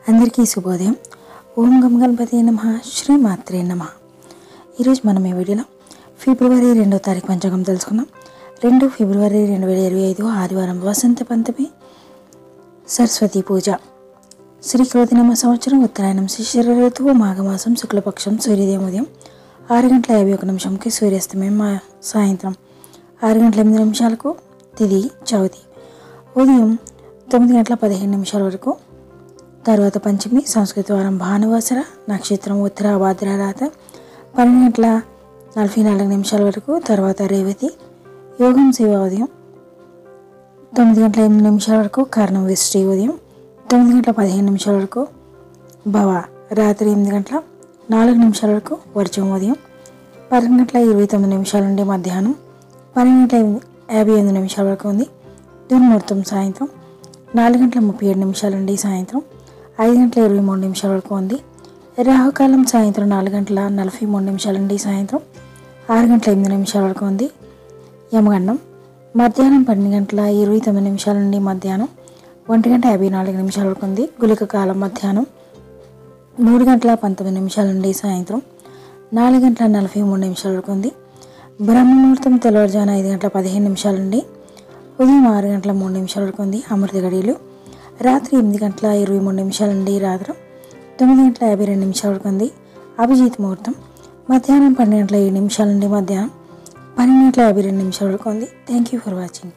అందరికీ శుభోదయం. ఓం గం గణపతే నమః. శ్రీ మాత్రే నమః. ఈరోజు మనం ఈ వీడియోలో ఫిబ్రవరి 2వ తారీఖు పంచాంగం తెలుసుకుందాం. 2 ఫిబ్రవరి 2025 ఆదివారం, వసంత పంచమి, సరస్వతి పూజ. శ్రీ క్రోధినామ సంవత్సరం, ఉత్తరాయణం, శిశిర ఋతువు, మాఘమాసం, శుక్లపక్షం, సూర్యోదయం ఉదయం 6:51 సూర్యాస్తమయం సాయంత్రం 6:08 తిథి చవితి, ఉదయం 9:15 వరకు. తర్వాత పంచమి, సంస్కృత వారం భానువాసర, నక్షత్రం ఉత్తర భాద్రరాత 12:44 వరకు. తర్వాత రేవతి, యోగం శివ ఉదయం 9:08 వరకు, కర్ణం విష్టి ఉదయం 9:15 వరకు, భవ రాత్రి 8:04 వరకు, వర్జం ఉదయం 10:29 నుండి మధ్యాహ్నం 12:58 వరకు ఉంది. దుర్ముహూర్తం సాయంత్రం 4:37 నుండి సాయంత్రం 5:23 వరకు ఉంది. రాహుకాలం సాయంత్రం 4:43 నుండి సాయంత్రం 6:08 వరకు ఉంది. యమగండం మధ్యాహ్నం 12:29 నుండి మధ్యాహ్నం 1:54 వరకు ఉంది. గుళిక కాలం మధ్యాహ్నం 3:19 నుండి సాయంత్రం 4:43 వరకు ఉంది. బ్రహ్మముహూర్తం తెల్లవారుజామున 5:15 నుండి ఉదయం 6:03 వరకు ఉంది. అమృత గడియలు రాత్రి 8:23 నుండి రాత్రి 9:52 వరకు ఉంది. అభిజిత్ ముహూర్తం మధ్యాహ్నం 12:07 నుండి మధ్యాహ్నం 12:52 వరకు ఉంది. Thank you for watching.